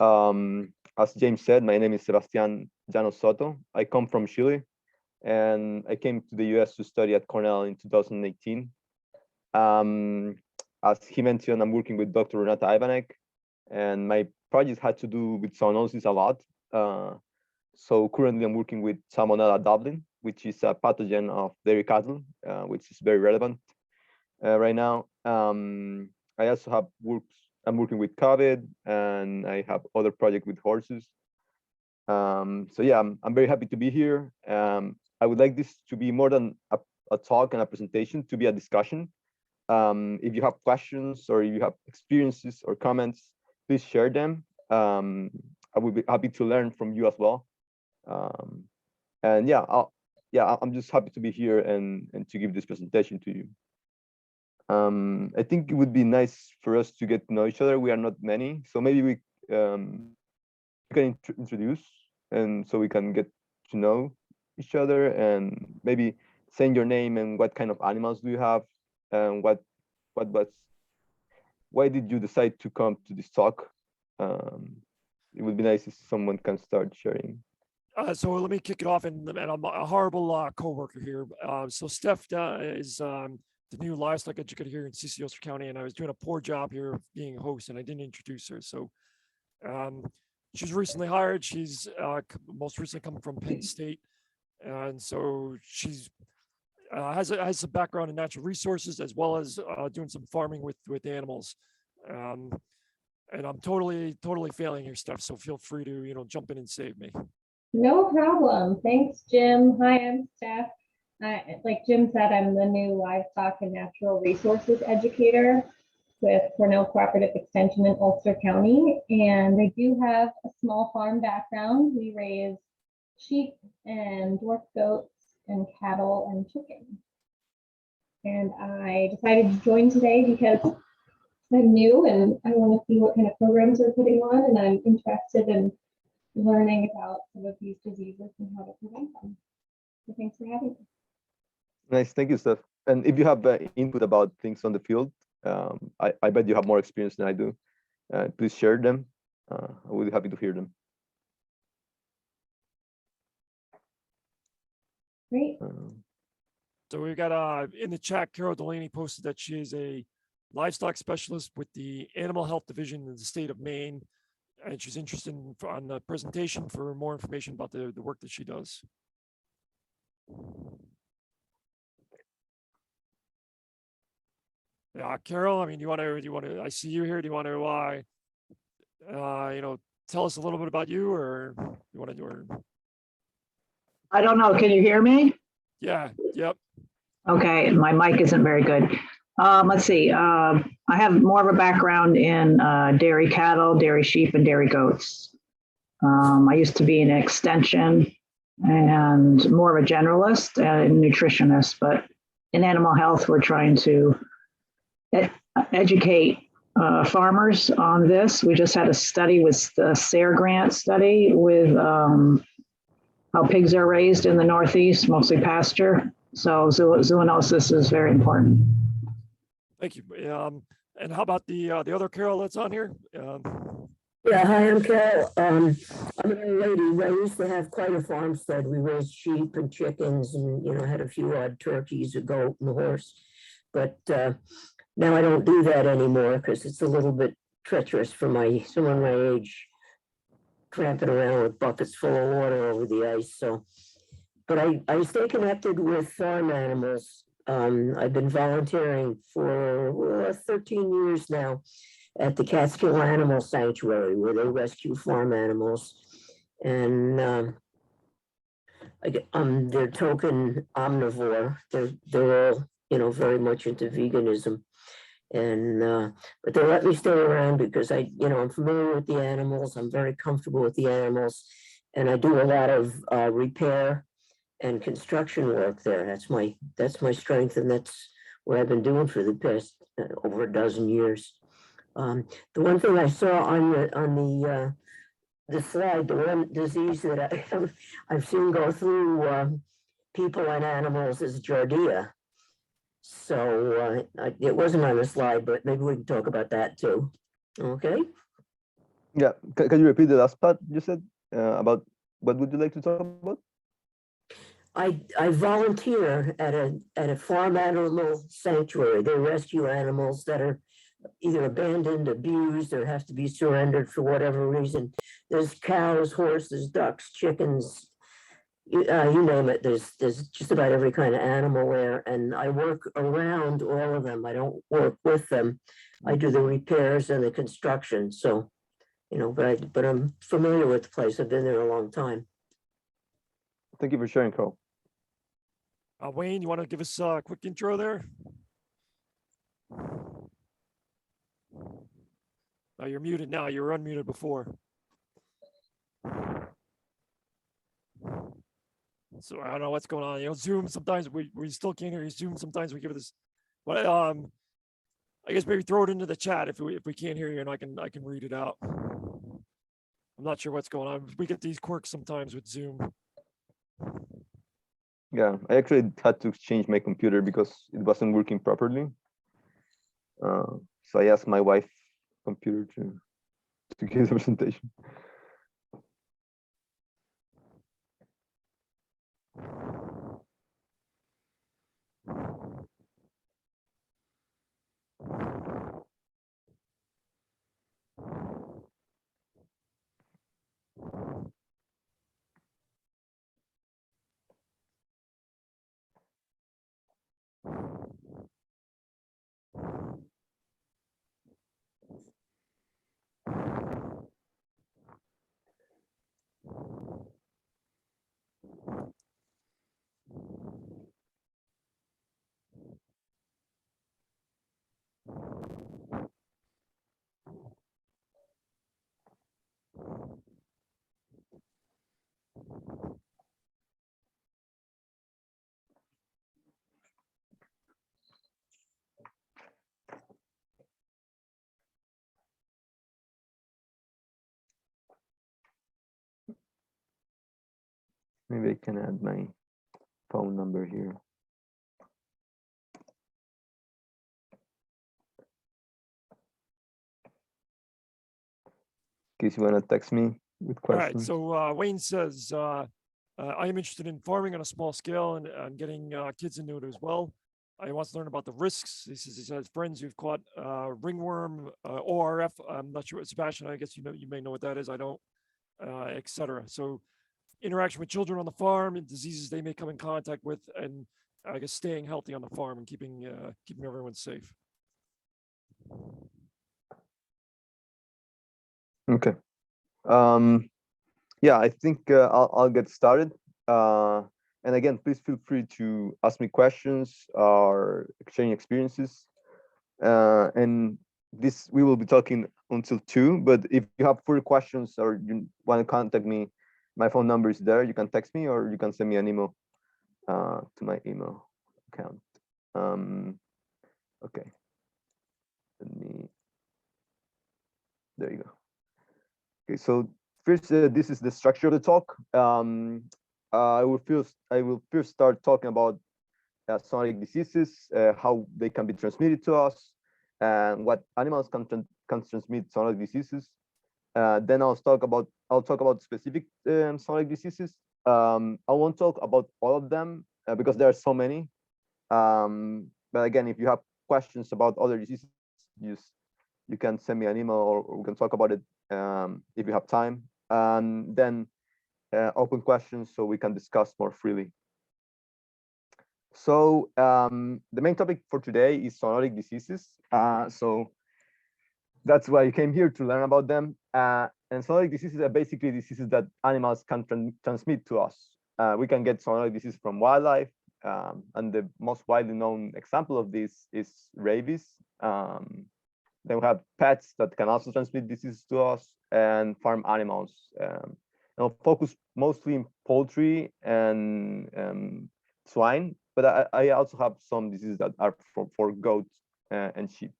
As James said, my name is Sebastian Llanos Soto. I come from Chile, and I came to the US to study at Cornell in 2018. As he mentioned, I'm working with Dr. Renata Ivanek, and my project had to do with zoonosis a lot. So currently I'm working with Salmonella Dublin, which is a pathogen of dairy cattle, which is very relevant right now. I also have I'm working with COVID, and I have other projects with horses. So yeah, I'm very happy to be here. I would like this to be more than a talk and a presentation, to be a discussion. If you have questions or you have experiences or comments, please share them. I would be happy to learn from you as well. And yeah, I'm just happy to be here and to give this presentation to you. I think it would be nice for us to get to know each other. We are not many, so maybe we can introduce, and so we can get to know each other, and maybe saying your name and what kind of animals do you have, and why did you decide to come to this talk? It would be nice if someone can start sharing. So let me kick it off, and I'm a horrible co-worker here. So Steph is the new livestock educator here in Ciciosa County, and I was doing a poor job here of being a host, and I didn't introduce her. So she's recently hired. She's most recently coming from Penn State, and so she's has a background in natural resources as well as doing some farming with animals. And I'm totally failing here, Steph. So feel free to jump in and save me. No problem. Thanks, Jim. Hi, I'm Steph. Like Jim said, I'm the new livestock and natural resources educator with Cornell Cooperative Extension in Ulster County. And I do have a small farm background. We raise sheep and dwarf goats and cattle and chickens. And I decided to join today because I'm new and I want to see what kind of programs they're putting on, and I'm interested in learning about some of these diseases and how to prevent them. So thanks for having me. Nice, thank you, Steph. And if you have input about things on the field, I bet you have more experience than I do. Please share them. I would be happy to hear them. Great. So we've got in the chat, Carol Delaney posted that she is a livestock specialist with the Animal Health Division in the state of Maine, and she's interested on the presentation for more information about the work that she does. Yeah, Carol, I mean, do you want to, I see you here. Do you want to, tell us a little bit about you, or you want to do it? I don't know. Can you hear me? Yeah. Yep. Okay. My mic isn't very good. Let's see. I have more of a background in dairy cattle, dairy sheep, and dairy goats. I used to be an extension and more of a generalist and nutritionist, but in animal health, we're trying to educate farmers on this. We just had a study with the SARE grant study with how pigs are raised in the Northeast, mostly pasture. So zoonosis is very important. Thank you. And how about the other Carol that's on here? Yeah, hi, I'm Carol. I'm a lady. I used to have quite a farmstead. We raised sheep and chickens, and had a few odd turkeys, a goat, and a horse. But now I don't do that anymore because it's a little bit treacherous for someone my age, tramping around with buckets full of water over the ice. So, but I stay connected with farm animals. I've been volunteering for 13 years now at the Catskill Animal Sanctuary, where they rescue farm animals. And they're token omnivore. They're all, very much into veganism. And but they let me stay around because I'm familiar with the animals. I'm very comfortable with the animals, and I do a lot of repair and construction work there. That's my strength, and that's what I've been doing for the past over a dozen years. The one thing I saw on the slide, the one disease that I've seen go through people and animals is Giardia. So it wasn't on the slide, but maybe we can talk about that too. Okay. Yeah, can you repeat the last part you said about what would you like to talk about? I volunteer at a farm animal sanctuary. They rescue animals that are either abandoned, abused, or have to be surrendered for whatever reason. There's cows, horses, ducks, chickens, you name it. There's just about every kind of animal there, and I work around all of them. I don't work with them. I do the repairs and the construction. So, but I'm familiar with the place. I've been there a long time. Thank you for sharing, Carl. Wayne, you want to give us a quick intro there? Oh, you're muted now. You were unmuted before. So I don't know what's going on. Zoom, sometimes we still can't hear you. Zoom, sometimes we give it this. But I guess maybe throw it into the chat if we can't hear you, and I can read it out. I'm not sure what's going on. We get these quirks sometimes with Zoom. Yeah, I actually had to change my computer because it wasn't working properly. So I asked my wife's computer to give the presentation. Maybe I can add my phone number here. In case you want to text me with questions. All right. So Wayne says, I am interested in farming on a small scale and getting kids into it as well. I wants to learn about the risks. He says friends who've caught ringworm, ORF. I'm not sure what Sebastian. I guess you may know what that is. I don't, etc. So interaction with children on the farm and diseases they may come in contact with, and I guess staying healthy on the farm and keeping everyone safe. Okay. Yeah, I think I'll get started. And again, please feel free to ask me questions or exchange experiences. And this we will be talking until 2. But if you have further questions or you want to contact me, my phone number is there. You can text me or you can send me an email to my email account. Okay. There you go. Okay, so first, this is the structure of the talk. I will first start talking about zoonotic diseases, how they can be transmitted to us, and what animals can transmit zoonotic diseases. Then I'll talk about specific zoonotic diseases. I won't talk about all of them because there are so many. But again, if you have questions about other diseases, you can send me an email or we can talk about it if you have time. And then open questions so we can discuss more freely. So the main topic for today is zoonotic diseases. So that's why I came here to learn about them. And zoonotic diseases are basically diseases that animals can transmit to us. We can get zoonotic disease from wildlife. And the most widely known example of this is rabies. Then we have pets that can also transmit diseases to us, and farm animals. I'll focus mostly in poultry and swine, but I also have some diseases that are for goats and sheep.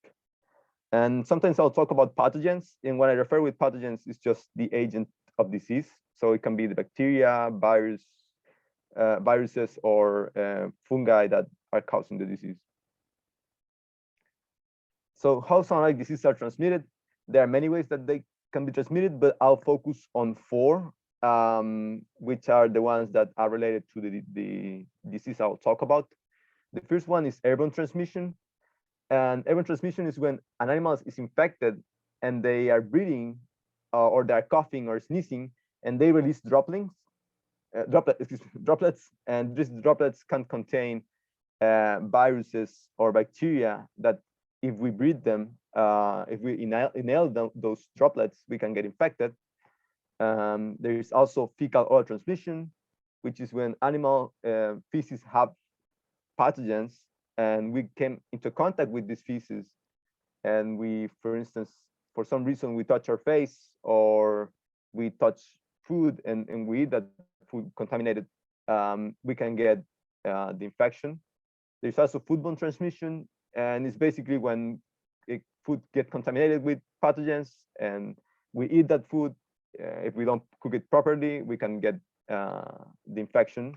And sometimes I'll talk about pathogens. And when I refer with pathogens, it's just the agent of disease. So it can be the bacteria, viruses, or fungi that are causing the disease. So how zoonotic diseases are transmitted? There are many ways that they can be transmitted, but I'll focus on 4, which are the ones that are related to the disease I'll talk about. The first one is airborne transmission. And airborne transmission is when an animal is infected and they are breathing or they're coughing or sneezing, and they release droplets, and these droplets can contain viruses or bacteria that if we breathe them, if we inhale those droplets, we can get infected. There is also fecal oral transmission, which is when animal feces have pathogens and we came into contact with this feces, and we, for instance, for some reason we touch our face or we touch food and we eat that food contaminated, we can get the infection. There's also foodborne transmission, and it's basically when food gets contaminated with pathogens and we eat that food. If we don't cook it properly, we can get the infection.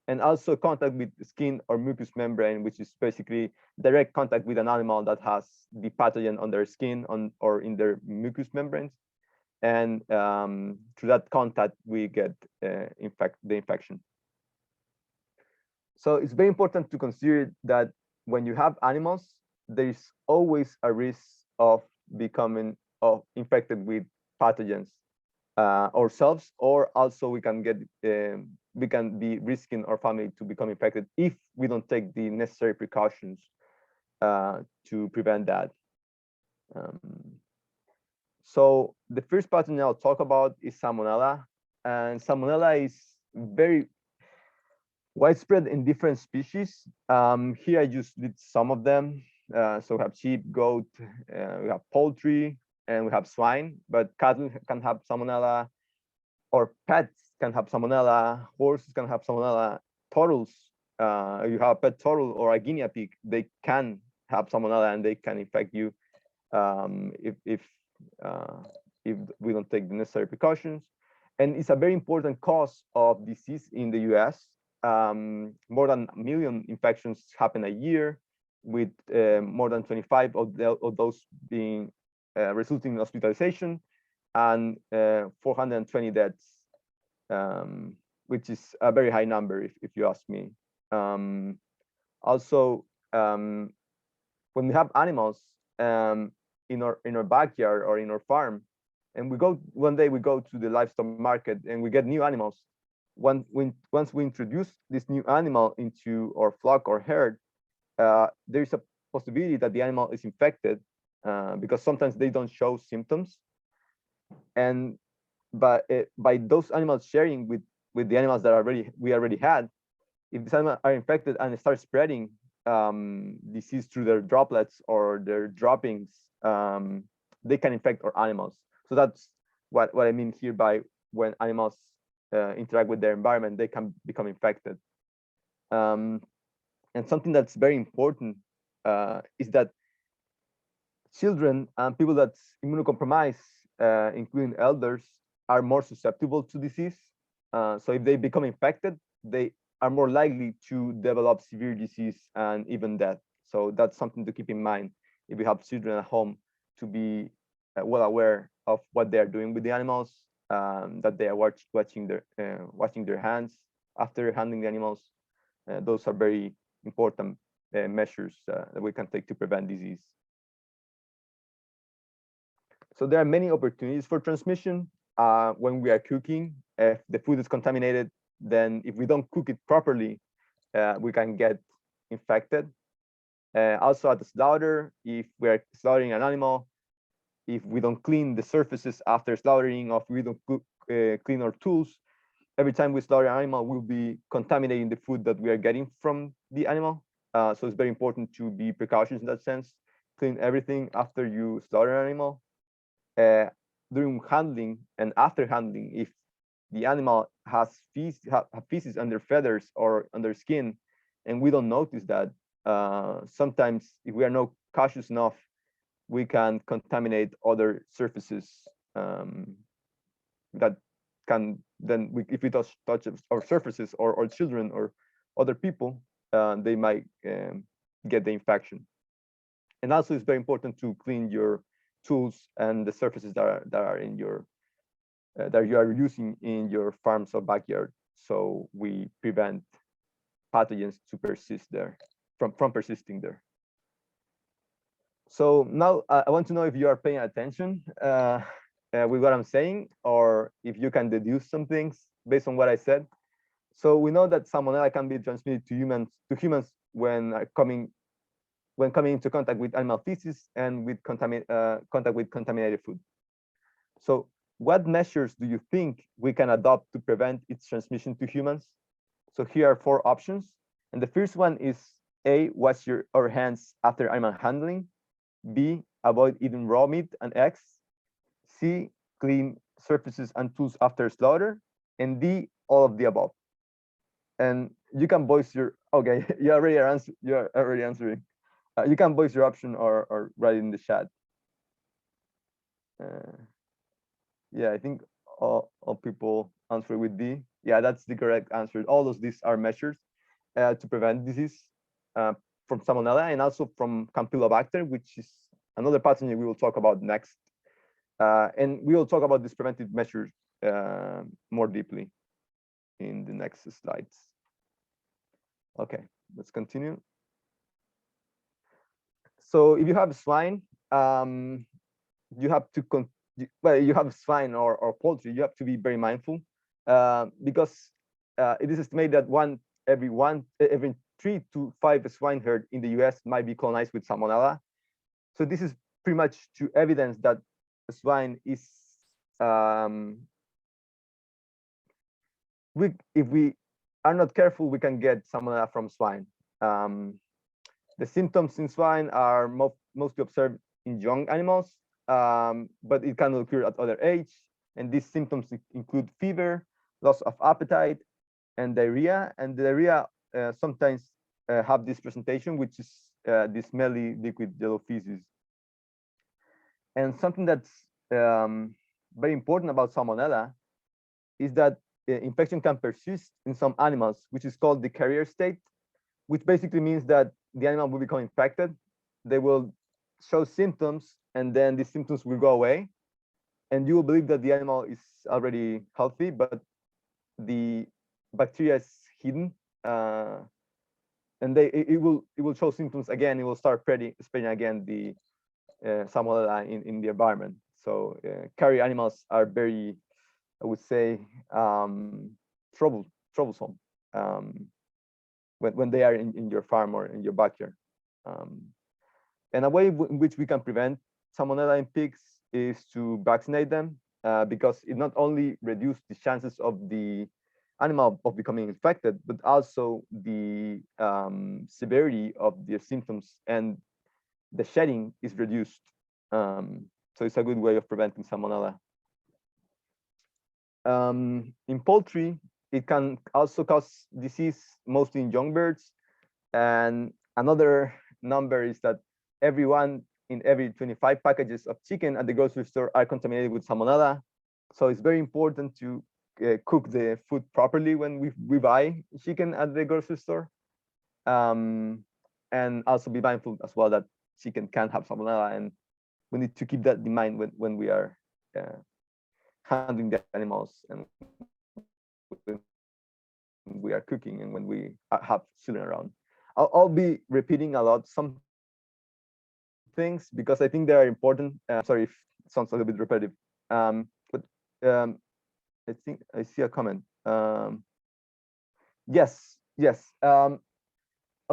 And also contact with skin or mucous membrane, which is basically direct contact with an animal that has the pathogen on their skin or in their mucous membranes. And through that contact, we get the infection. So it's very important to consider that when you have animals, there is always a risk of becoming infected with pathogens ourselves, or also we can be risking our family to become infected if we don't take the necessary precautions to prevent that. So the first pathogen I'll talk about is Salmonella, and Salmonella is very widespread in different species. Here I just did some of them. So we have sheep, goat, we have poultry, and we have swine, but cattle can have Salmonella, or pets can have Salmonella, horses can have Salmonella, turtles, you have a pet turtle or a guinea pig, they can have Salmonella and they can infect you if we don't take the necessary precautions. And it's a very important cause of disease in the US. More than 1 million infections happen a year, with more than 25 of those being resulting in hospitalization, and 420 deaths, which is a very high number if you ask me. Also, when we have animals in our backyard or in our farm, and one day we go to the livestock market and we get new animals, once we introduce this new animal into our flock or herd, there's a possibility that the animal is infected, because sometimes they don't show symptoms. And by those animals sharing with the animals that we already had, if these animals are infected and start spreading disease through their droplets or their droppings, they can infect our animals. So that's what I mean here by when animals interact with their environment, they can become infected. And something that's very important is that children and people that's immunocompromised, including elders, are more susceptible to disease. So if they become infected, they are more likely to develop severe disease and even death. So that's something to keep in mind if you have children at home, to be well aware of what they are doing with the animals, that they are watching their hands after handling the animals. Those are very important measures that we can take to prevent disease. So there are many opportunities for transmission when we are cooking. If the food is contaminated, then if we don't cook it properly, we can get infected. Also at the slaughter, if we are slaughtering an animal, if we don't clean the surfaces after slaughtering, or if we don't clean our tools, every time we slaughter an animal, we'll be contaminating the food that we are getting from the animal. So it's very important to be cautious in that sense. Clean everything after you slaughter an animal. During handling and after handling, if the animal has feces on their feathers or on their skin, and we don't notice that, sometimes if we are not cautious enough, we can contaminate other surfaces that can then, if we touch our surfaces or children or other people, they might get the infection. And also it's very important to clean your tools and the surfaces that are in your that you are using in your farms or backyard. So we prevent pathogens to persist there from persisting there. So now I want to know if you are paying attention with what I'm saying, or if you can deduce some things based on what I said. So we know that Salmonella can be transmitted to humans when coming into contact with animal feces and with contact with contaminated food. So what measures do you think we can adopt to prevent its transmission to humans? So here are 4 options. And the first one is A, wash our hands after animal handling. B, avoid eating raw meat and eggs. C, clean surfaces and tools after slaughter. And D, all of the above. And you can voice your, okay, you're already answering. You can voice your option or write in the chat. Yeah, I think all people answer with D. Yeah, that's the correct answer. All of these are measures to prevent disease from Salmonella and also from Campylobacter, which is another pathogen we will talk about next. And we will talk about these preventive measures more deeply in the next slides. Okay, let's continue. So if you have swine, you have to you have swine or poultry, you have to be very mindful because it is estimated that every 3 to 5 swine herd in the US might be colonized with Salmonella. So this is pretty much to evidence that swine is if we are not careful, we can get Salmonella from swine. The symptoms in swine are mostly observed in young animals, but it can occur at other age. And these symptoms include fever, loss of appetite, and diarrhea. And the diarrhea sometimes have this presentation, which is this smelly liquid yellow feces. And something that's very important about Salmonella is that infection can persist in some animals, which is called the carrier state, which basically means that the animal will become infected. They will show symptoms, and then these symptoms will go away. And you will believe that the animal is already healthy, but the bacteria is hidden. And it will show symptoms again. It will start spreading again the Salmonella in the environment. So carrier animals are very, I would say, troublesome when they are in your farm or in your backyard. And a way in which we can prevent Salmonella in pigs is to vaccinate them because it not only reduces the chances of the animal of becoming infected, but also the severity of their symptoms, and the shedding is reduced. So it's a good way of preventing Salmonella. In poultry, it can also cause disease, mostly in young birds. And another number is that every 25 packages of chicken at the grocery store are contaminated with Salmonella. So it's very important to cook the food properly when we buy chicken at the grocery store. And also be mindful as well that chicken can have Salmonella, and we need to keep that in mind when we are handling the animals and when we are cooking and when we have children around. I'll be repeating a lot some things because I think they are important. Sorry if it sounds a little bit repetitive, but I think I see a comment. Yes. I'll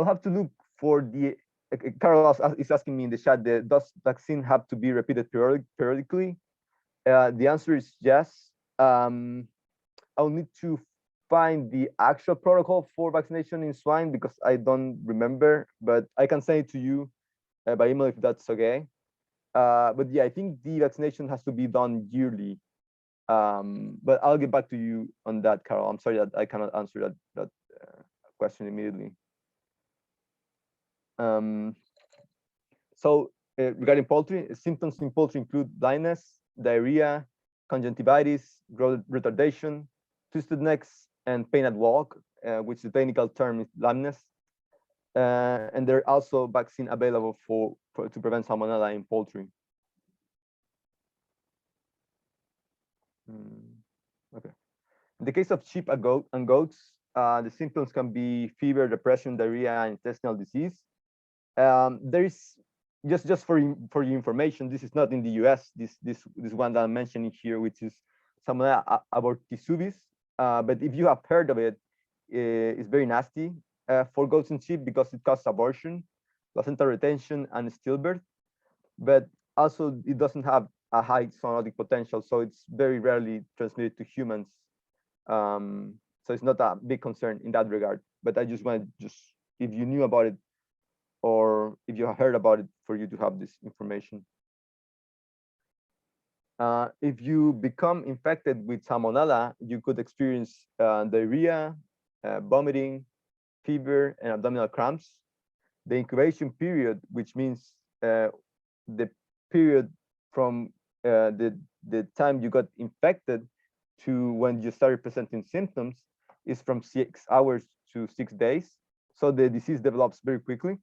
have to look for the. Carlos is asking me in the chat, does vaccine have to be repeated periodically? The answer is yes. I'll need to find the actual protocol for vaccination in swine because I don't remember, but I can send it to you by email if that's okay. But yeah, I think the vaccination has to be done yearly. But I'll get back to you on that, Carol. I'm sorry that I cannot answer that question immediately. So regarding poultry, symptoms in poultry include blindness, diarrhea, conjunctivitis, growth retardation, twisted necks, and pain at walk, which the technical term is lameness. And there are also vaccine available to prevent Salmonella in poultry. Okay. In the case of sheep and goats, the symptoms can be fever, depression, diarrhea, and intestinal disease. There is just for your information, this is not in the US. This one that I'm mentioning here, which is Salmonella aborticubis. But if you have heard of it, it's very nasty for goats and sheep because it causes abortion, placenta retention, and stillbirth. But also, it doesn't have a high zoonotic potential, so it's very rarely transmitted to humans. So it's not a big concern in that regard. But I just wanted if you knew about it, or if you have heard about it, for you to have this information. If you become infected with Salmonella, you could experience diarrhea, vomiting, fever, and abdominal cramps. The incubation period, which means the period from the time you got infected to when you started presenting symptoms, is from 6 hours to 6 days. So the disease develops very quickly.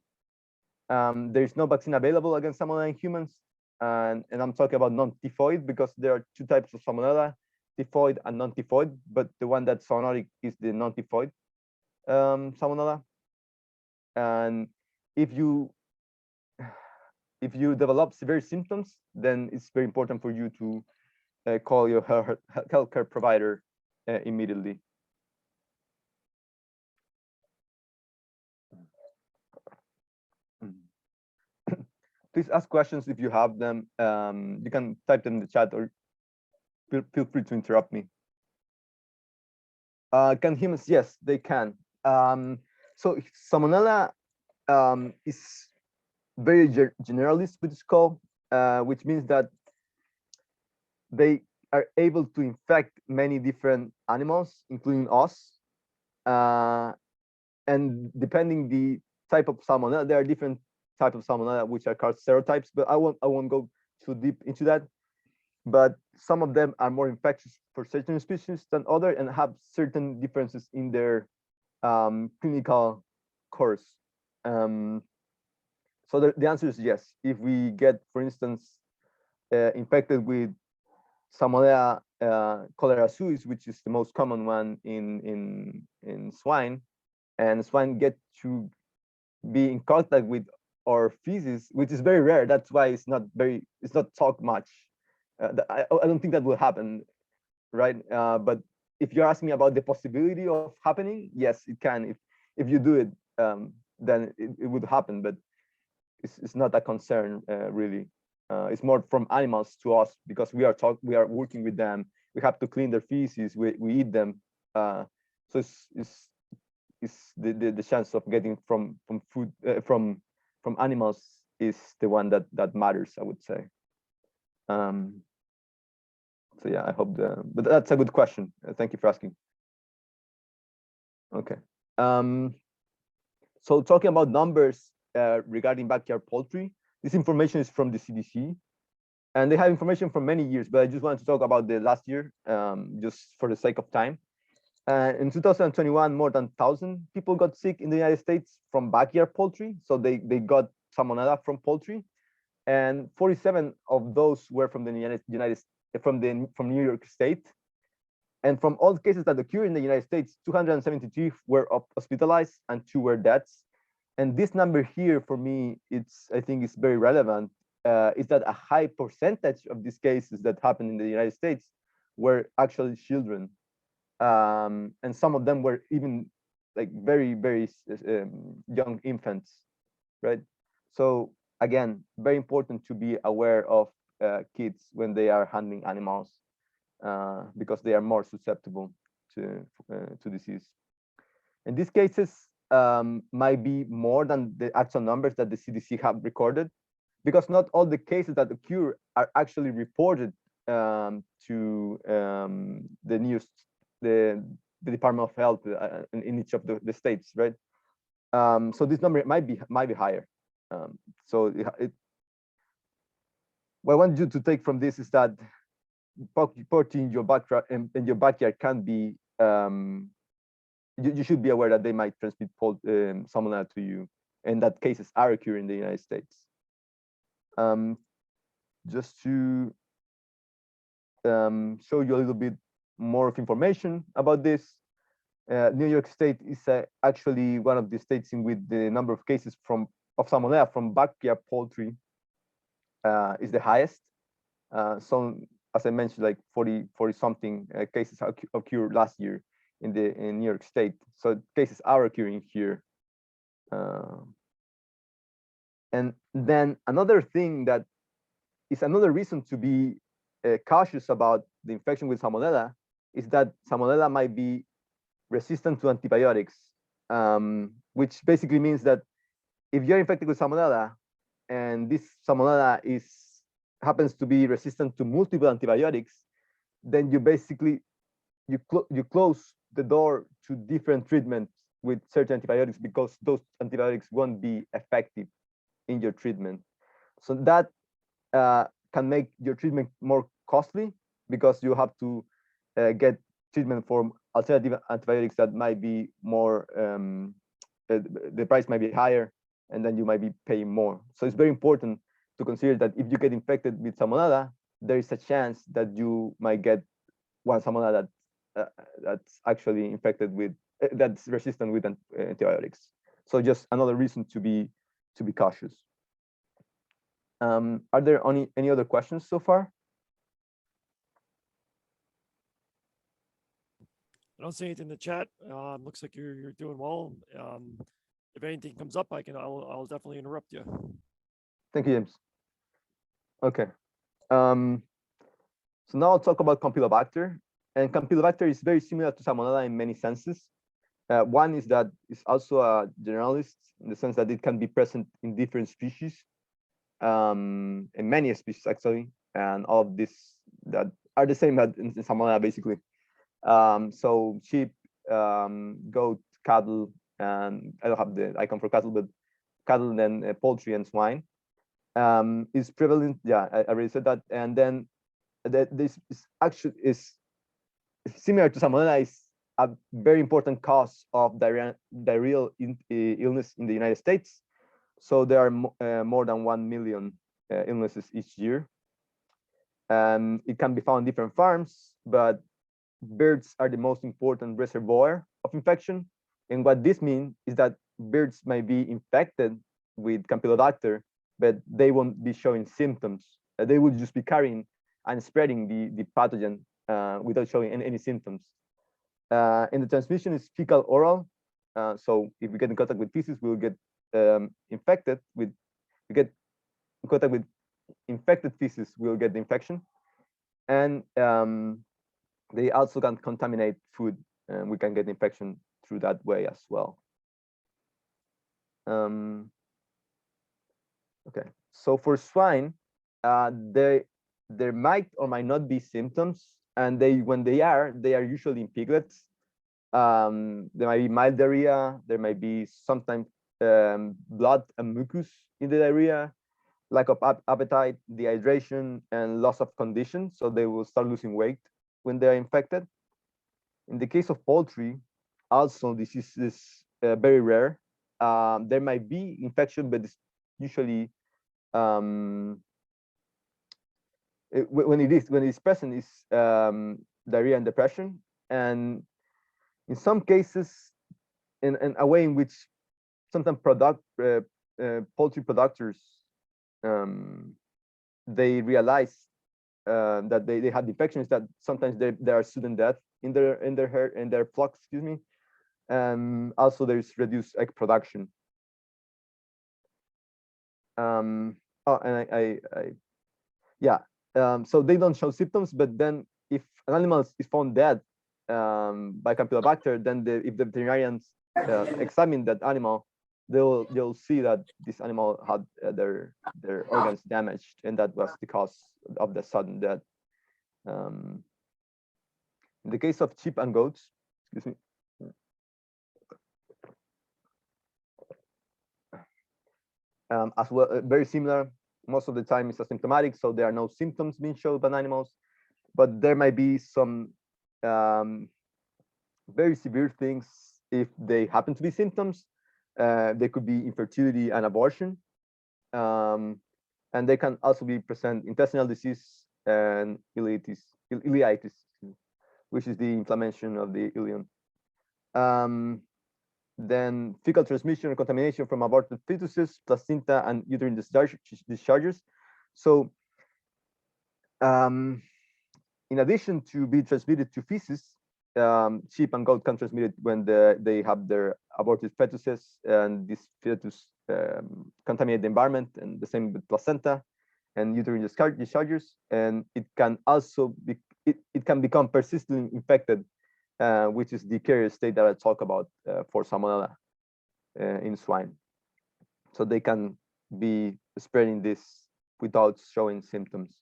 There is no vaccine available against Salmonella in humans. And I'm talking about non-typhoid because there are two types of Salmonella, typhoid and non-typhoid, but the one that's zoonotic is the non-typhoid Salmonella. And if you develop severe symptoms, then it's very important for you to call your healthcare provider immediately. Please ask questions if you have them. You can type them in the chat, or feel free to interrupt me. Can humans? Yes, they can. So Salmonella is very generalist, which is called, which means that they are able to infect many different animals, including us. And depending the type of Salmonella, there are different types of Salmonella which are called serotypes, but I won't go too deep into that. But some of them are more infectious for certain species than others, and have certain differences in their clinical course. So the answer is yes. If we get, for instance, infected with Salmonella cholera suis, which is the most common one in swine, and swine get to be in contact with our feces, which is very rare. That's why it's not talked much. I don't think that will happen, right? But if you're asking me about the possibility of happening, yes, it can. If you do it, then it would happen. But it's not a concern really. It's more from animals to us because we are working with them. We have to clean their feces. We eat them. So it's the chance of getting from food from animals is the one that matters, I would say. So yeah, I hope but that's a good question. Thank you for asking. Okay. So talking about numbers regarding backyard poultry, this information is from the CDC, and they have information from many years, but I just wanted to talk about the last year, just for the sake of time. In 2021, more than 1,000 people got sick in the United States from backyard poultry. So they got Salmonella from poultry, and 47 of those were from the from New York State. And from all the cases that occurred in the United States, 273 were hospitalized and 2 were deaths. And this number here, for me, I think it's very relevant. Is that a high percentage of these cases that happened in the United States were actually children. And some of them were even like very, very young infants, right? So again, very important to be aware of kids when they are handling animals, because they are more susceptible to disease. In these cases, might be more than the actual numbers that the CDC have recorded, because not all the cases that occur are actually reported to the Department of Health in each of the states, right? So this number might be higher. So what I want you to take from this is that poultry in your backyard can be, you should be aware that they might transmit Salmonella to you, and that cases are occurring in the United States. Just to show you a little bit more of information about this. New York State is actually one of the states in which the number of cases of Salmonella from backyard poultry is the highest. So, as I mentioned, like 40 something cases occurred last year in New York State. So cases are occurring here. And then another thing that is another reason to be cautious about the infection with Salmonella is that Salmonella might be resistant to antibiotics, which basically means that if you're infected with Salmonella and this Salmonella happens to be resistant to multiple antibiotics, then you basically you close the door to different treatments with certain antibiotics because those antibiotics won't be effective in your treatment. So that can make your treatment more costly because you have to get treatment for alternative antibiotics that might be more, the price might be higher, and then you might be paying more. So it's very important to consider that if you get infected with Salmonella, there is a chance that you might get one Salmonella that's actually infected with, that's resistant with antibiotics. So just another reason to be cautious. Are there any other questions so far? I don't see anything in the chat. Looks like you're doing well. If anything comes up, I'll definitely interrupt you. Thank you, James. Okay. So now I'll talk about Campylobacter. And Campylobacter is very similar to Salmonella in many senses. One is that it's also a generalist in the sense that it can be present in different species, in many species actually, and all of these that are the same as in Salmonella basically. So sheep, goat, cattle, and I don't have the icon for cattle, but cattle and then poultry and swine is prevalent. Yeah, I already said that. And then this is actually similar to Salmonella, is a very important cause of diarrheal illness in the United States. So there are more than 1 million illnesses each year. It can be found in different farms, but birds are the most important reservoir of infection. And what this means is that birds might be infected with Campylobacter, but they won't be showing symptoms. They will just be carrying and spreading the pathogen without showing any symptoms. And the transmission is fecal oral. So if we get in contact with feces, we'll get infected with, we get in contact with infected feces, we'll get the infection. And they also can contaminate food, and we can get infection through that way as well. Okay, so for swine, there might or might not be symptoms, and when they are usually in piglets. There might be mild diarrhea, there might be sometimes blood and mucus in the diarrhea, lack of appetite, dehydration, and loss of condition. So they will start losing weight when they're infected. In the case of poultry, also this is very rare. There might be infection, but it's usually when it is present is diarrhea and depression, and in some cases, in a way in which sometimes poultry producers they realize that they had infections, that sometimes there are sudden death in their flocks, excuse me. Also there's reduced egg production. So they don't show symptoms, but then if an animal is found dead by Campylobacter, then if the veterinarians examine that animal, they'll see that this animal had their organs damaged, and that was the cause of the sudden death. In the case of sheep and goats, excuse me. As well, very similar. Most of the time it's asymptomatic, so there are no symptoms being shown by animals, but there might be some very severe things if they happen to be symptoms. They could be infertility and abortion, and they can also be present intestinal disease and ileitis ileitis, which is the inflammation of the ileum. Then fecal transmission or contamination from aborted fetuses, placenta, and uterine discharges. So in addition to be transmitted to feces, sheep and goat can transmit it when they have their aborted fetuses, and this fetus contaminate the environment, and the same with placenta and uterine discharges. And it can also be, it can become persistently infected, which is the carrier state that I talk about for Salmonella in swine. So they can be spreading this without showing symptoms.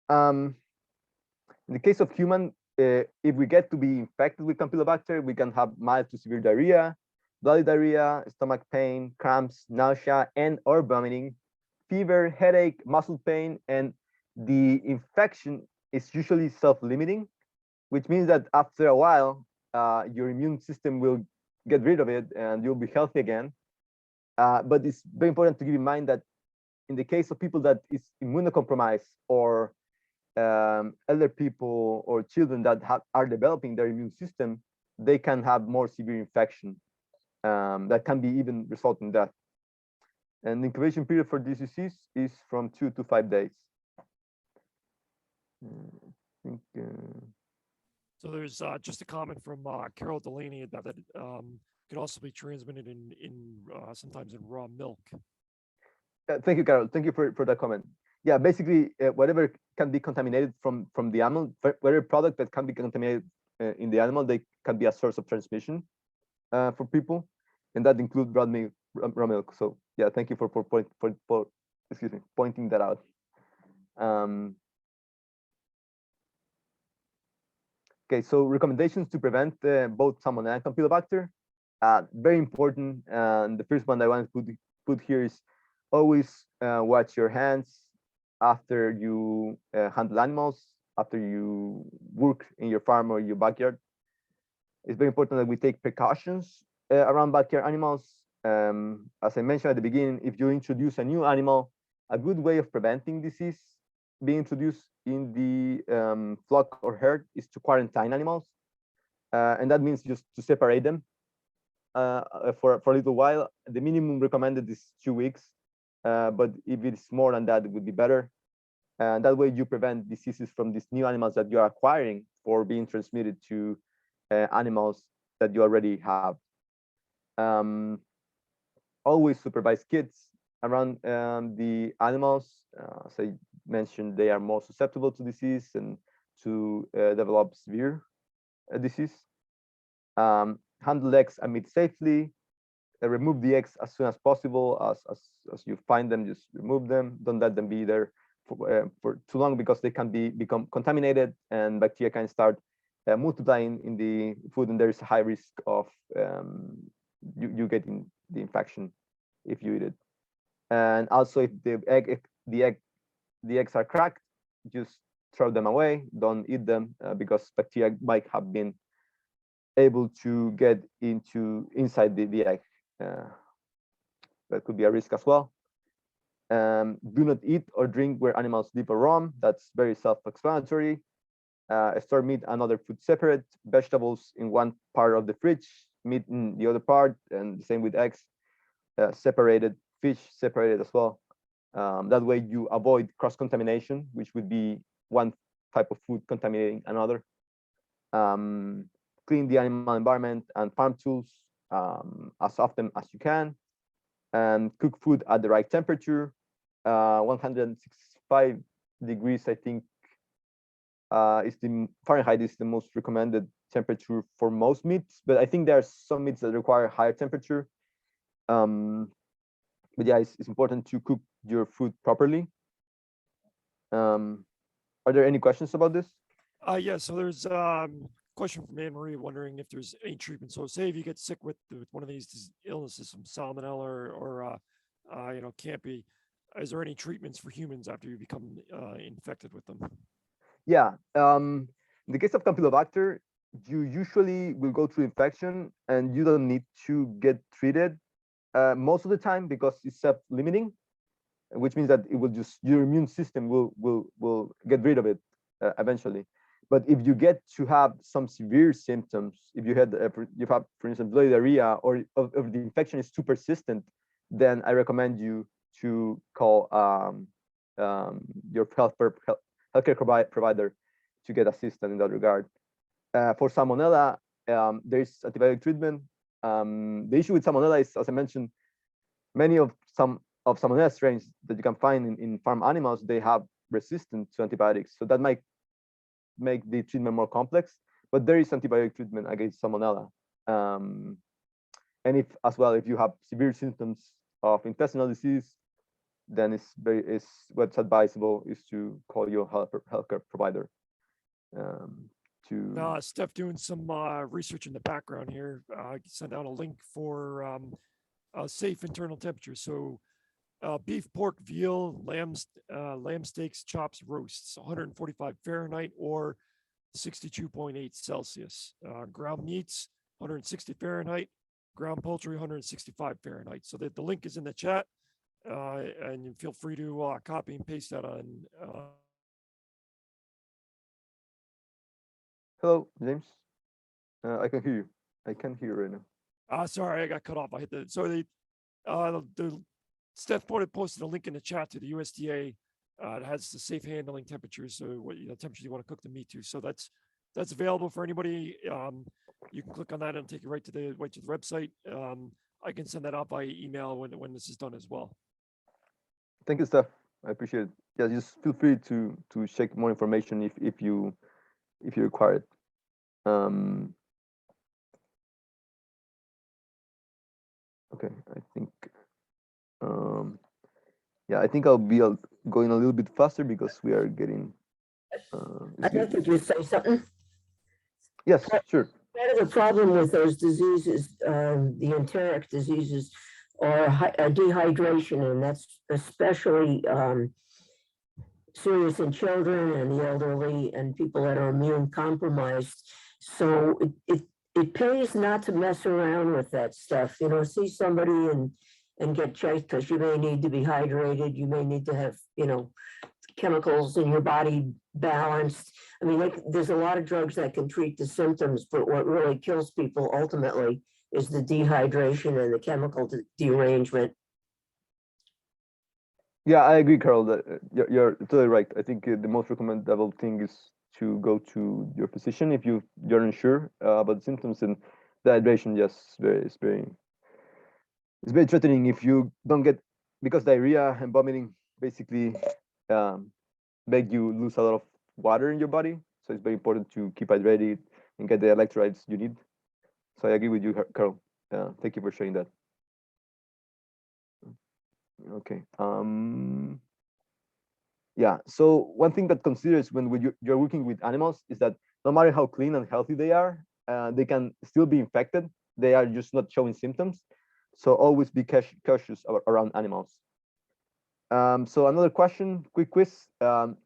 In the case of human, if we get to be infected with Campylobacter, we can have mild to severe diarrhea, bloody diarrhea, stomach pain, cramps, nausea, and/or vomiting, fever, headache, muscle pain, and the infection is usually self-limiting, which means that after a while, your immune system will get rid of it and you'll be healthy again. But it's very important to keep in mind that in the case of people that is immunocompromised, or elder people or children that are developing their immune system, they can have more severe infection that can be even result in death. And the incubation period for this disease is from 2 to 5 days. So there's just a comment from Carol Delaney that could also be transmitted in sometimes in raw milk. Thank you, Carol. Thank you for that comment. Yeah, basically, whatever can be contaminated from the animal, whatever product that can be contaminated in the animal, they can be a source of transmission for people, and that includes raw milk. So yeah, thank you for pointing that out. Okay, so recommendations to prevent both Salmonella and Campylobacter, very important. And the first one I want to put here is always wash your hands after you handle animals, after you work in your farm or your backyard. It's very important that we take precautions around backyard animals. As I mentioned at the beginning, if you introduce a new animal, a good way of preventing disease being introduced in the flock or herd is to quarantine animals. And that means just to separate them for a little while. The minimum recommended is 2 weeks. But if it's more than that, it would be better. And that way you prevent diseases from these new animals that you are acquiring for being transmitted to animals that you already have. Always supervise kids around the animals. As I mentioned, they are more susceptible to disease and to develop severe disease. Handle eggs and meat safely. Remove the eggs as soon as possible. As you find them, just remove them. Don't let them be there for too long, because they can become contaminated and bacteria can start multiplying in the food, and there is a high risk of you getting the infection if you eat it. And also, if the eggs are cracked, just throw them away. Don't eat them because bacteria might have been able to get inside the egg. That could be a risk as well. Do not eat or drink where animals live or roam. That's very self-explanatory. Store meat and other food separate. Vegetables in one part of the fridge, meat in the other part, and the same with eggs. Separated. Fish separated as well. That way you avoid cross-contamination, which would be one type of food contaminating another. Clean the animal environment and farm tools as often as you can. And cook food at the right temperature. 165 degrees, I think, is the Fahrenheit is the most recommended temperature for most meats, but I think there are some meats that require higher temperature. But yeah, it's important to cook your food properly. Are there any questions about this? Yeah, so there's question from Anne Marie wondering if there's any treatment. So say if you get sick with one of these illnesses, some Salmonella or Campy, is there any treatments for humans after you become infected with them? Yeah, in the case of Campylobacter, you usually will go through infection and you don't need to get treated most of the time because it's self-limiting. which means that it will just, your immune system will get rid of it eventually. But if you get to have some severe symptoms, if you had you have, for instance, bloody diarrhea, or if the infection is too persistent, then I recommend you to call your healthcare provider to get assistance in that regard. For Salmonella, there's antibiotic treatment. The issue with Salmonella is, as I mentioned, many of Salmonella strains that you can find in farm animals, they have resistance to antibiotics. So that might make the treatment more complex, but there is antibiotic treatment against Salmonella. And if you have severe symptoms of intestinal disease, then what's advisable is to call your healthcare provider. Steph doing some research in the background here. Sent out a link for safe internal temperature. So beef, pork, veal, lamb steaks, chops, roasts, 145 Fahrenheit or 62.8 Celsius. Ground meats, 160 Fahrenheit. Ground poultry, 165 Fahrenheit. So the link is in the chat, and you feel free to copy and paste that on. Hello, James. I can hear you. I can hear you right now. Sorry, I got cut off. I hit the Steph posted a link in the chat to the USDA. It has the safe handling temperatures, so what temperature you want to cook the meat to. So that's available for anybody. You can click on that and take you right to the website. I can send that out by email when this is done as well. Thank you, Steph. I appreciate it. Yeah, just feel free to check more information if you require it. Okay, I think. Yeah, I think I'll be going a little bit faster because we are getting. I'd like to just say something. Yes, sure. Part of the problem with those diseases, the enteric diseases, are dehydration, and that's especially serious in children and the elderly and people that are immune compromised. So it pays not to mess around with that stuff. See somebody and get checked, because you may need to be hydrated. You may need to have, chemicals in your body balanced. I mean, there's a lot of drugs that can treat the symptoms, but what really kills people ultimately is the dehydration and the chemical derangement. Yeah, I agree, Carol. That you're totally right. I think the most recommendable thing is to go to your physician if you're unsure about the symptoms, and the hydration. Yes, it's very threatening if you don't get, because diarrhea and vomiting basically make you lose a lot of water in your body. So it's very important to keep hydrated and get the electrolytes you need. So I agree with you, Carol. Thank you for sharing that. Okay. Yeah. So one thing that considers when you're working with animals is that no matter how clean and healthy they are, they can still be infected. They are just not showing symptoms. So always be cautious around animals. So another question, quick quiz.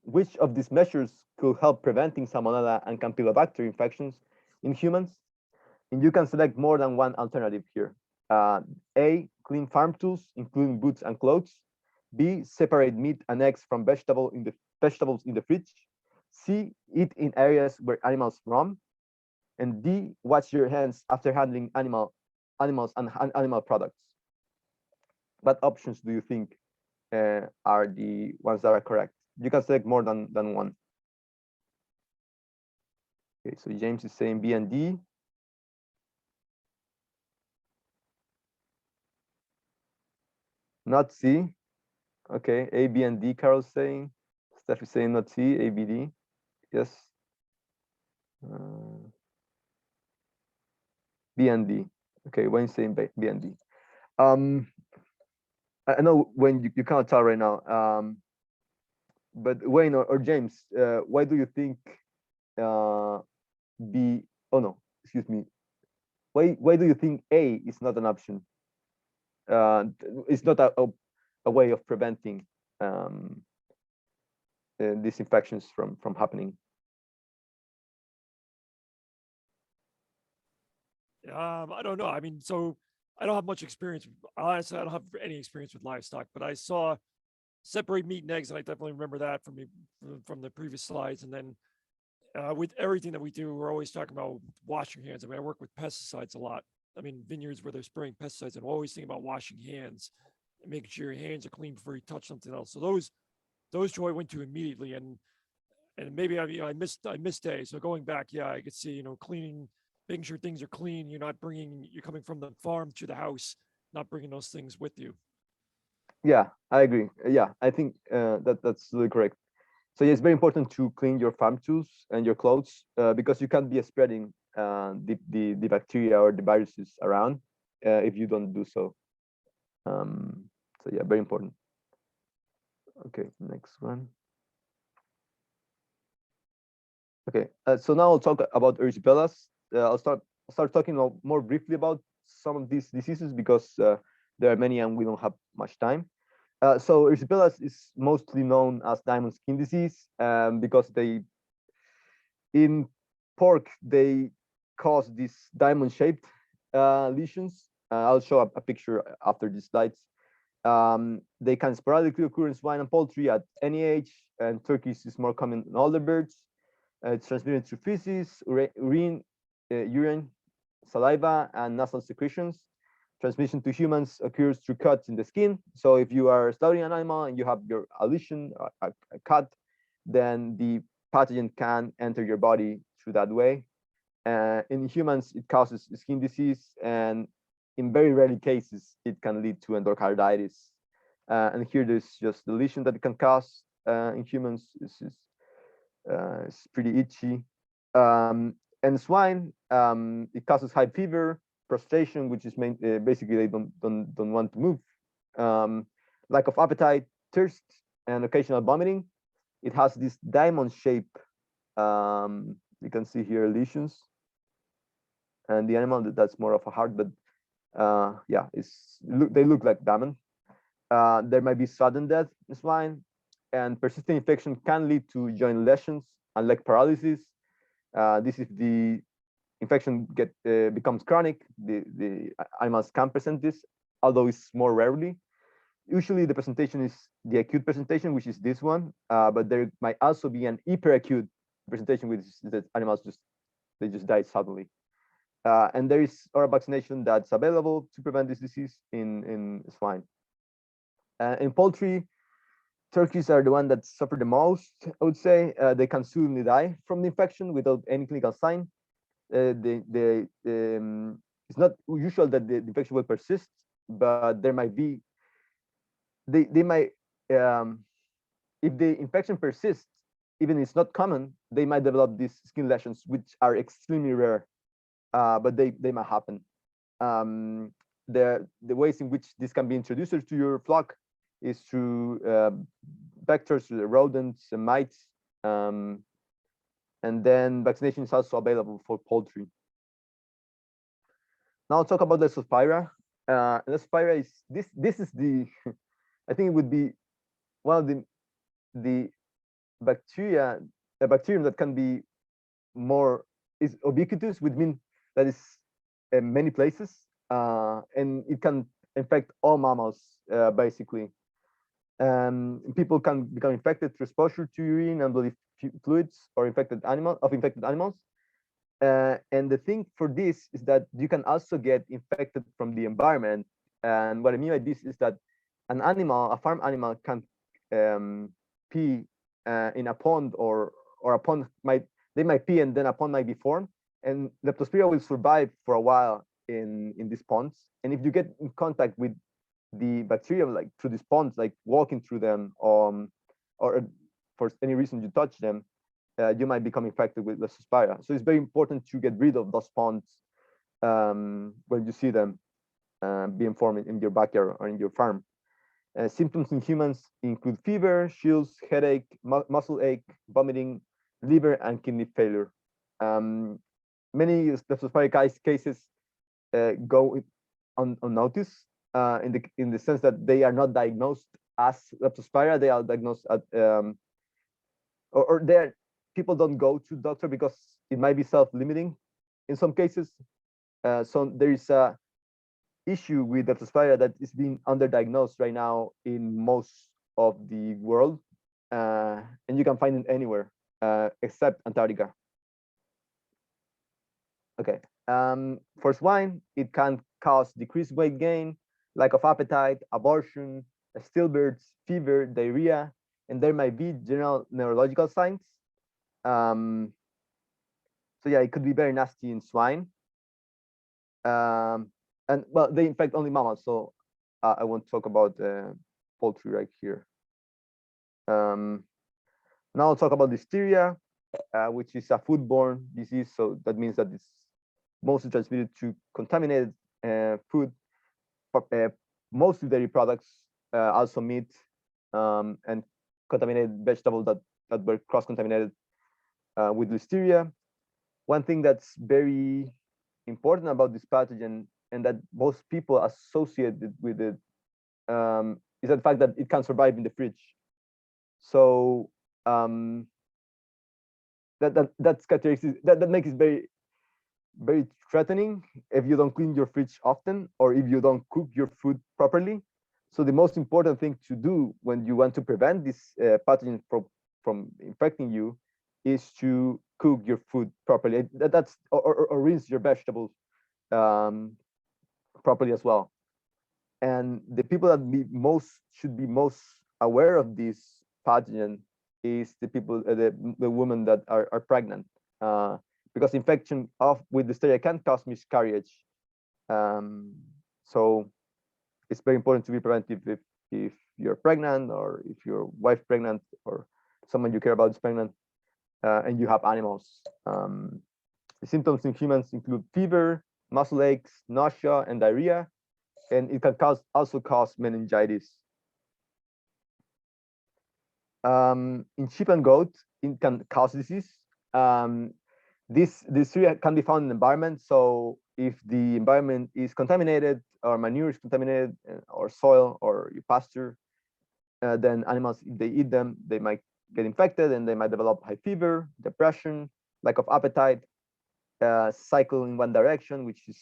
Which of these measures could help preventing Salmonella and Campylobacter infections in humans? And you can select more than one alternative here. A, clean farm tools, including boots and clothes. B, separate meat and eggs from vegetables in the fridge. C, eat in areas where animals roam. And D, wash your hands after handling animals and animal products. What options do you think are the ones that are correct? You can select more than one. Okay, so James is saying B and D. Not C. Okay, A, B, and D, Carol's saying. Steph is saying not C, A, B, D. Yes. B and D. Okay, Wayne's saying B and D. I know Wayne, you cannot tell right now. But Wayne or James, why do you think B? Oh no, excuse me. Why do you think A is not an option? It's not a way of preventing these infections from happening. I don't know. I mean, so I don't have much experience. Honestly, I don't have any experience with livestock, but I saw separate meat and eggs, and I definitely remember that from the previous slides. And then with everything that we do, we're always talking about washing hands. I mean, I work with pesticides a lot. I mean, vineyards where they're spraying pesticides, and always think about washing hands and making sure your hands are clean before you touch something else. So those two I went to immediately, and maybe I missed days. So going back, yeah, I could see, cleaning, making sure things are clean. You're coming from the farm to the house, not bringing those things with you. Yeah, I agree. Yeah, I think that's really correct. So yeah, it's very important to clean your farm tools and your clothes because you can't be spreading the bacteria or the viruses around if you don't do so. So yeah, very important. Okay, next one. Okay, so now I'll talk about Erysipelas. I'll start talking more briefly about some of these diseases because there are many and we don't have much time. So Erysipelas is mostly known as diamond skin disease because in pork they cause these diamond-shaped lesions. I'll show a picture after these slides. They can sporadically occur in swine and poultry at any age, and turkeys is more common in older birds. It's transmitted through feces, urine, saliva, and nasal secretions. Transmission to humans occurs through cuts in the skin. So if you are slaughtering an animal and you have a lesion, a cut, then the pathogen can enter your body through that way. In humans, it causes skin disease, and in very rare cases, it can lead to endocarditis. And here there's just the lesion that it can cause in humans. It's pretty itchy. And swine, it causes high fever, prostration, which is basically they don't want to move, lack of appetite, thirst, and occasional vomiting. It has this diamond shape. You can see here lesions, and the animal that's more of a heart, but yeah, they look like diamond. There might be sudden death in swine, and persistent infection can lead to joint lesions and leg paralysis. This if the infection becomes chronic. The animals can present this, although it's more rarely. Usually the presentation is the acute presentation, which is this one, but there might also be an hyperacute presentation, which is that animals just die suddenly. And there is oral vaccination that's available to prevent this disease in swine. In poultry, turkeys are the one that suffer the most, I would say. They can suddenly die from the infection without any clinical sign. It's not usual that the infection will persist, but there might be, they might, if the infection persists, even if it's not common, they might develop these skin lesions, which are extremely rare, but they might happen. The ways in which this can be introduced to your flock is through vectors, rodents, and mites, and then vaccination is also available for poultry. Now I'll talk about Leptospira. Leptospira is this is the I think it would be one of the bacterium that can be is ubiquitous, which means that it's in many places, and it can infect all mammals basically. People can become infected through exposure to urine and bloody fluids or infected animals. And the thing for this is that you can also get infected from the environment. And what I mean by this is that a farm animal can pee in a pond, or a pond they might pee and then a pond might be formed, and Leptospira will survive for a while in these ponds. And if you get in contact with the bacteria, like through these ponds, like walking through them, or for any reason you touch them, you might become infected with Leptospira. So it's very important to get rid of those ponds when you see them being formed in your backyard or in your farm. Symptoms in humans include fever, chills, headache, muscle ache, vomiting, liver and kidney failure. Many Leptospira cases go unnoticed in the sense that they are not diagnosed as Leptospira. They are diagnosed at or people don't go to doctor because it might be self-limiting in some cases. So there is a issue with Leptospira that is being underdiagnosed right now in most of the world, and you can find it anywhere except Antarctica. Okay. For swine, it can cause decreased weight gain, lack of appetite, abortion, stillbirths, fever, diarrhea, and there might be general neurological signs. So yeah, it could be very nasty in swine. And well, they infect only mammals, so I won't talk about poultry right here. Now I'll talk about listeria, which is a foodborne disease. So that means that it's mostly transmitted to contaminated food, mostly dairy products, also meat, and contaminated vegetables that were cross-contaminated with listeria. One thing that's very important about this pathogen and that most people associated with it is the fact that it can survive in the fridge. So that's characteristic that makes it very threatening if you don't clean your fridge often or if you don't cook your food properly. So the most important thing to do when you want to prevent this pathogen from infecting you is to cook your food properly. That's or rinse your vegetables properly as well. And the people that should be most aware of this pathogen is the people, the women that are pregnant, because infection with listeria can cause miscarriage. So it's very important to be preventive if you're pregnant or if your wife pregnant or someone you care about is pregnant, and you have animals. The symptoms in humans include fever, muscle aches, nausea, and diarrhea, and it can also cause meningitis. In sheep and goat, it can cause disease. This listeria can be found in the environment. So if the environment is contaminated or manure is contaminated or soil or your pasture, then animals, if they eat them, they might get infected and they might develop high fever, depression, lack of appetite, cycle in one direction, which is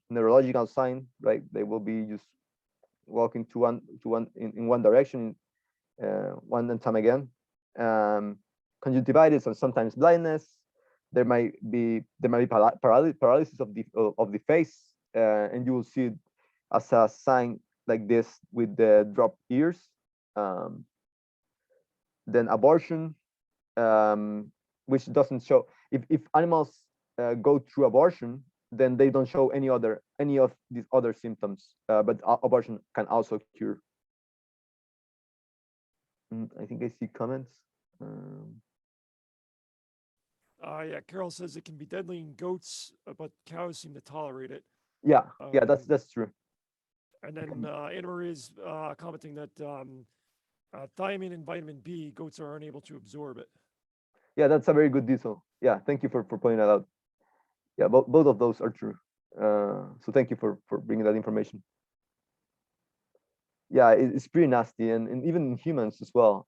neurological sign, right? They will be just walking in one direction, one time again. Conjunctivitis or sometimes blindness. There might be paralysis of the face, and you will see it as a sign like this with the dropped ears. Then abortion, which doesn't show if animals go through abortion, then they don't show any of these other symptoms, but abortion can also cure. I think I see comments. Yeah, Carol says it can be deadly in goats, but cows seem to tolerate it. Yeah, that's true. And then Anna Marie is commenting that thiamine and vitamin B, goats are unable to absorb it. Yeah, that's a very good detail. Yeah, thank you for pointing that out. Yeah, both of those are true. So thank you for bringing that information. Yeah, it's pretty nasty, and even in humans as well.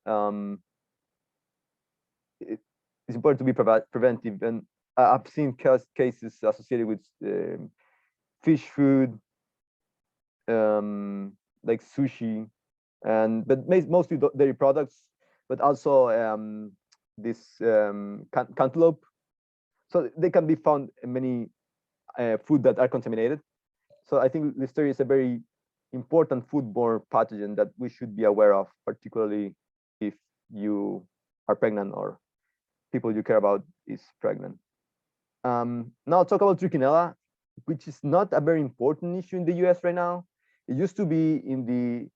It's important to be preventive, and I've seen cases associated with fish food, like sushi, but mostly dairy products, but also this cantaloupe. So they can be found in many food that are contaminated. So I think listeria is a very important foodborne pathogen that we should be aware of, particularly if you are pregnant or people you care about is pregnant. Now I'll talk about Trichinella, which is not a very important issue in the US right now. It used to be in the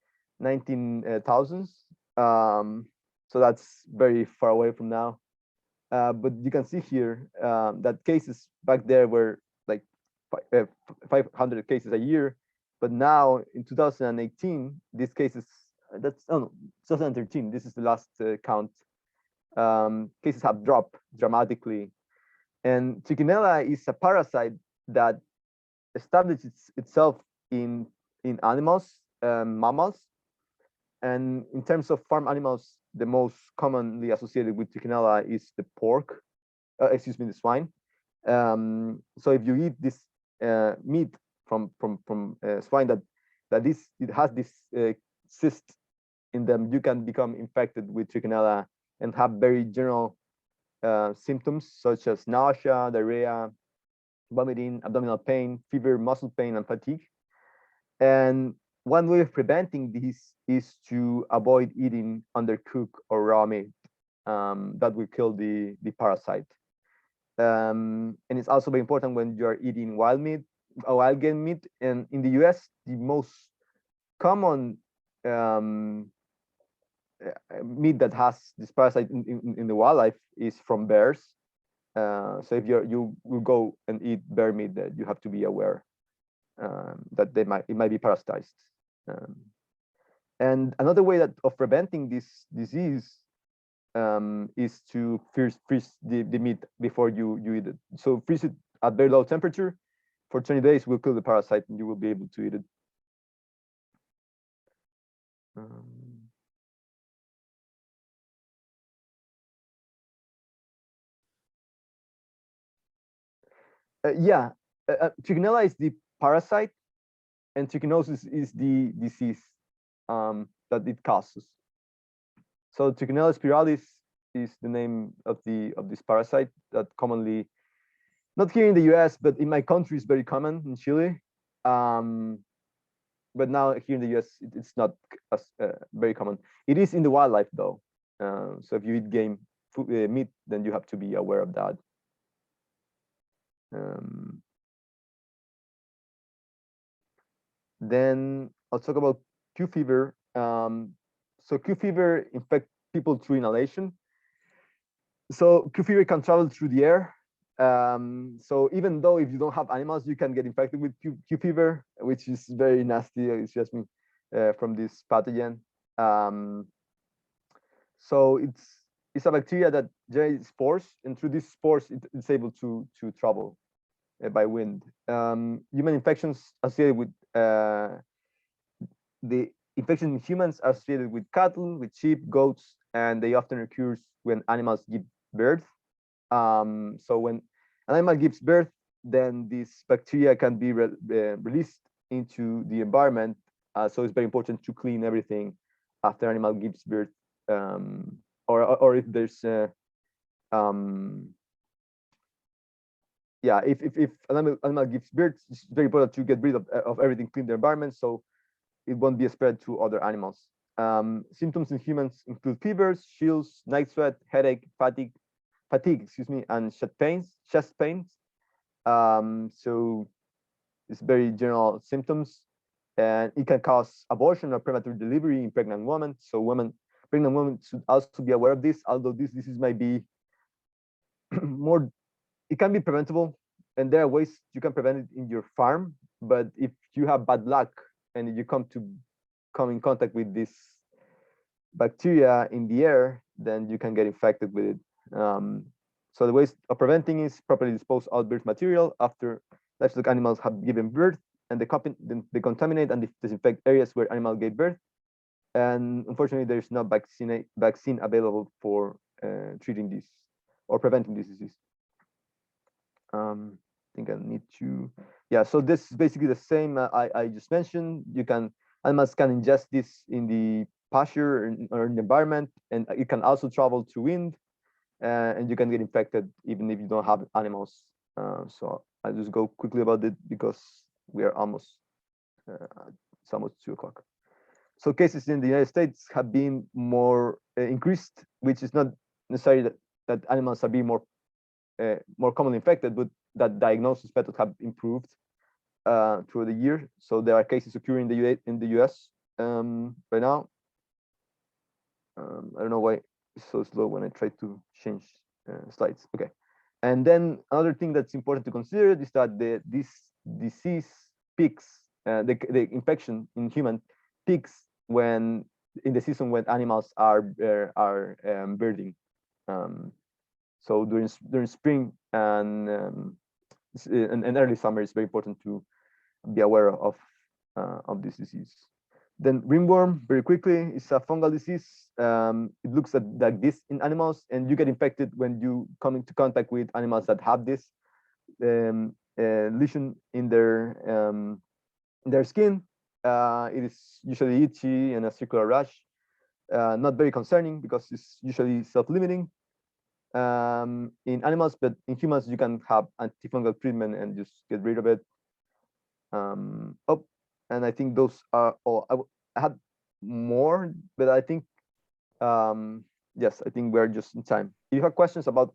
19,000s. So that's very far away from now. But you can see here that cases back there were like 500 cases a year. But now in 2018, these cases, 2013, this is the last count. Cases have dropped dramatically. And Trichinella is a parasite that establishes itself in animals, mammals. And in terms of farm animals, the most commonly associated with Trichinella is the the swine. So if you eat this meat from swine it has this cyst in them, you can become infected with Trichinella and have very general symptoms such as nausea, diarrhea, vomiting, abdominal pain, fever, muscle pain, and fatigue. And one way of preventing this is to avoid eating undercooked or raw meat that will kill the parasite. And it's also very important when you are eating wild meat, wild game meat. And in the US, the most common meat that has this parasite in the wildlife is from bears. So if you will go and eat bear meat, that you have to be aware that it might be parasitized. And another way of preventing this disease is to first freeze the meat before you eat it. So freeze it at very low temperature for 20 days will kill the parasite, and you will be able to eat it. Trichinella is the parasite, and trichinosis is the disease that it causes. So Trichinella spiralis is the name of this parasite that commonly, not here in the US, but in my country is very common in Chile. But now here in the US, it's not as very common. It is in the wildlife though. So if you eat game meat, then you have to be aware of that. Then I'll talk about Q fever. So Q fever infects people through inhalation. So Q fever can travel through the air. So even though if you don't have animals, you can get infected with Q fever, which is very nasty, excuse me, from this pathogen. So it's a bacteria that generates spores, and through these spores, it's able to travel by wind. Human infections associated with the infection in humans are associated with cattle, with sheep, goats, and they often occur when animals give birth. So when an animal gives birth, then this bacteria can be released into the environment. So it's very important to clean everything after an animal gives birth, or if there's if an animal gives birth, it's very important to get rid of everything, clean the environment, so it won't be spread to other animals. Symptoms in humans include fevers, chills, night sweat, headache, fatigue, excuse me, and chest pains. So it's very general symptoms, and it can cause abortion or premature delivery in pregnant women. So pregnant women should also be aware of this, although this disease might be more, it can be preventable, and there are ways you can prevent it in your farm. But if you have bad luck and you come in contact with this bacteria in the air, then you can get infected with it. So the ways of preventing is properly dispose all birth material after livestock animals have given birth, and they contaminate and disinfect areas where animal gave birth. And unfortunately, there's no vaccine available for treating this or preventing this disease. I think I need to, so this is basically the same I just mentioned. Animals can ingest this in the pasture or in the environment, and it can also travel to wind, and you can get infected even if you don't have animals. So I'll just go quickly about it because we are almost, it's almost 2 o'clock. So cases in the United States have been more increased, which is not necessarily that animals are being more commonly infected, but that diagnosis methods have improved through the year. So there are cases occurring in the US right now. I don't know why it's so slow when I try to change slides. Okay. And then another thing that's important to consider is that this disease peaks, the infection in human peaks in the season when animals are birding. So during spring and early summer, it's very important to be aware of this disease. Then ringworm, very quickly, is a fungal disease. It looks like this in animals, and you get infected when you come into contact with animals that have this lesion in their skin. It is usually itchy and a circular rash. not very concerning because it's usually self-limiting in animals, but in humans you can have antifungal treatment and just get rid of it. And I think those are all. I had more, but I think yes, I think we're just in time. If you have questions about